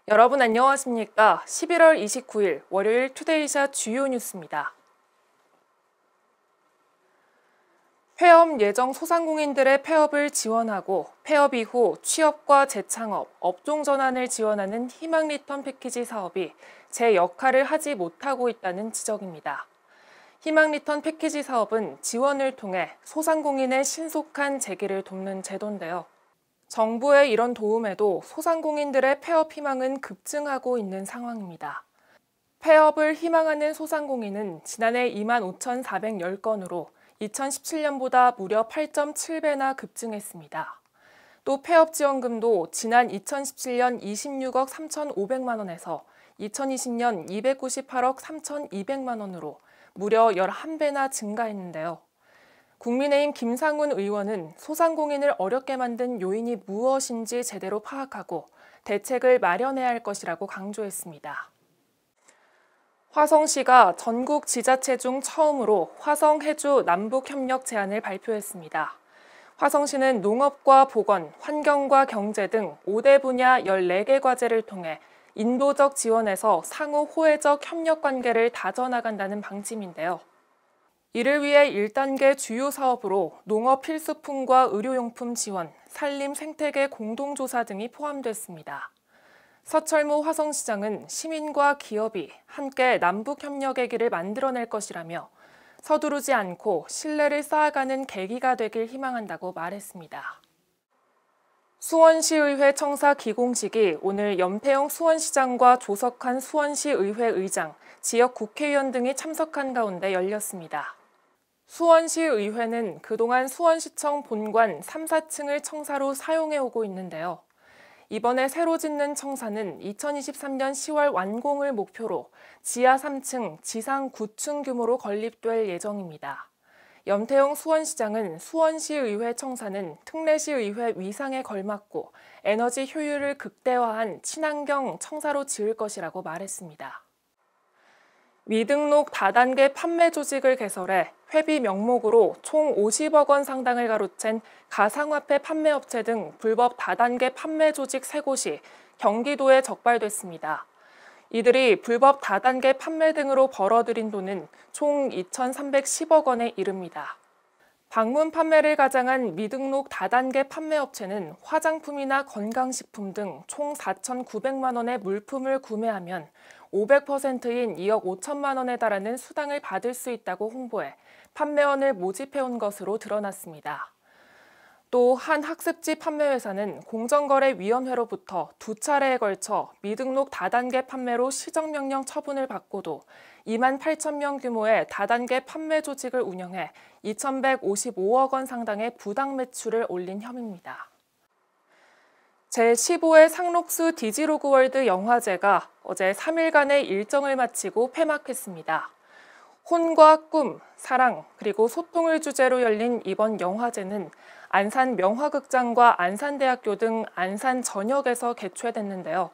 여러분 안녕하십니까? 11월 29일 월요일 투데이샷 주요 뉴스입니다. 폐업 예정 소상공인들의 폐업을 지원하고 폐업 이후 취업과 재창업, 업종 전환을 지원하는 희망 리턴 패키지 사업이 제 역할을 하지 못하고 있다는 지적입니다. 희망 리턴 패키지 사업은 지원을 통해 소상공인의 신속한 재기를 돕는 제도인데요. 정부의 이런 도움에도 소상공인들의 폐업 희망은 급증하고 있는 상황입니다. 폐업을 희망하는 소상공인은 지난해 25,410건으로 2017년보다 무려 8.7배나 급증했습니다. 또 폐업 지원금도 지난 2017년 26억 3,500만 원에서 2020년 298억 3,200만 원으로 무려 11배나 증가했는데요. 국민의힘 김상훈 의원은 소상공인을 어렵게 만든 요인이 무엇인지 제대로 파악하고 대책을 마련해야 할 것이라고 강조했습니다. 화성시가 전국 지자체 중 처음으로 화성-해주 남북협력 제안을 발표했습니다. 화성시는 농업과 보건, 환경과 경제 등 5대 분야 14개 과제를 통해 인도적 지원에서 상호 호혜적 협력 관계를 다져나간다는 방침인데요. 이를 위해 1단계 주요 사업으로 농업 필수품과 의료용품 지원, 산림 생태계 공동조사 등이 포함됐습니다. 서철모 화성시장은 시민과 기업이 함께 남북협력의 길을 만들어낼 것이라며 서두르지 않고 신뢰를 쌓아가는 계기가 되길 희망한다고 말했습니다. 수원시의회 청사 기공식이 오늘 염태영 수원시장과 조석한 수원시의회 의장, 지역 국회의원 등이 참석한 가운데 열렸습니다. 수원시의회는 그동안 수원시청 본관 3, 4층을 청사로 사용해오고 있는데요. 이번에 새로 짓는 청사는 2023년 10월 완공을 목표로 지하 3층, 지상 9층 규모로 건립될 예정입니다. 염태영 수원시장은 수원시의회 청사는 특례시의회 위상에 걸맞고 에너지 효율을 극대화한 친환경 청사로 지을 것이라고 말했습니다. 미등록 다단계 판매 조직을 개설해 회비 명목으로 총 50억 원 상당을 가로챈 가상화폐 판매업체 등 불법 다단계 판매 조직 3곳이 경기도에 적발됐습니다. 이들이 불법 다단계 판매 등으로 벌어들인 돈은 총 2,310억 원에 이릅니다. 방문 판매를 가장한 미등록 다단계 판매업체는 화장품이나 건강식품 등 총 4,900만 원의 물품을 구매하면 500%인 2억 5천만 원에 달하는 수당을 받을 수 있다고 홍보해 판매원을 모집해온 것으로 드러났습니다. 또 한 학습지 판매회사는 공정거래위원회로부터 2차례에 걸쳐 미등록 다단계 판매로 시정명령 처분을 받고도 2만 8천 명 규모의 다단계 판매 조직을 운영해 2,155억 원 상당의 부당 매출을 올린 혐의입니다. 제15회 상록수 디지로그월드 영화제가 어제 3일간의 일정을 마치고 폐막했습니다. 혼과 꿈, 사랑, 그리고 소통을 주제로 열린 이번 영화제는 안산 명화극장과 안산대학교 등 안산 전역에서 개최됐는데요.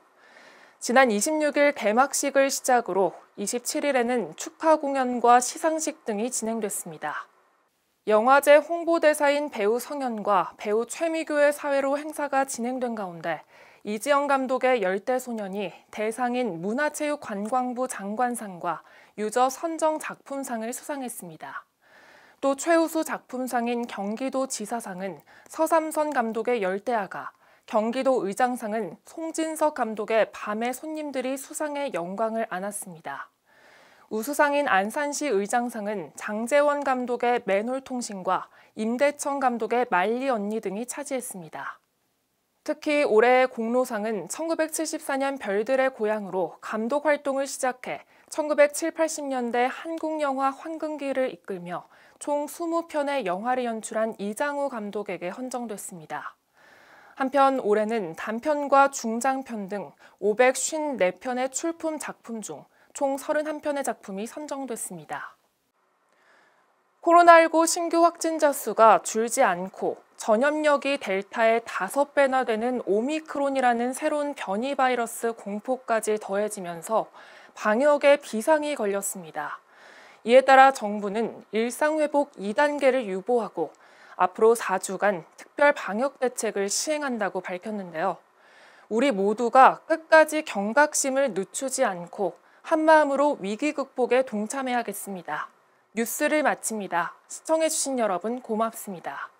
지난 26일 개막식을 시작으로 27일에는 축하 공연과 시상식 등이 진행됐습니다. 영화제 홍보대사인 배우 성현과 배우 최미교의 사회로 행사가 진행된 가운데 이지영 감독의 열대소년이 대상인 문화체육관광부 장관상과 유저 선정 작품상을 수상했습니다. 또 최우수 작품상인 경기도지사상은 서삼선 감독의 열대야가, 경기도의장상은 송진석 감독의 밤의 손님들이 수상의 영광을 안았습니다. 우수상인 안산시 의장상은 장재원 감독의 맨홀통신과 임대청 감독의 말리 언니 등이 차지했습니다. 특히 올해의 공로상은 1974년 별들의 고향으로 감독 활동을 시작해 1970, 80년대 한국 영화 황금기를 이끌며 총 20편의 영화를 연출한 이장우 감독에게 헌정됐습니다. 한편 올해는 단편과 중장편 등 554편의 출품 작품 중 총 31편의 작품이 선정됐습니다. 코로나19 신규 확진자 수가 줄지 않고 전염력이 델타의 5배나 되는 오미크론이라는 새로운 변이 바이러스 공포까지 더해지면서 방역에 비상이 걸렸습니다. 이에 따라 정부는 일상회복 2단계를 유보하고 앞으로 4주간 특별 방역 대책을 시행한다고 밝혔는데요. 우리 모두가 끝까지 경각심을 늦추지 않고 한마음으로 위기 극복에 동참해야겠습니다. 뉴스를 마칩니다. 시청해주신 여러분 고맙습니다.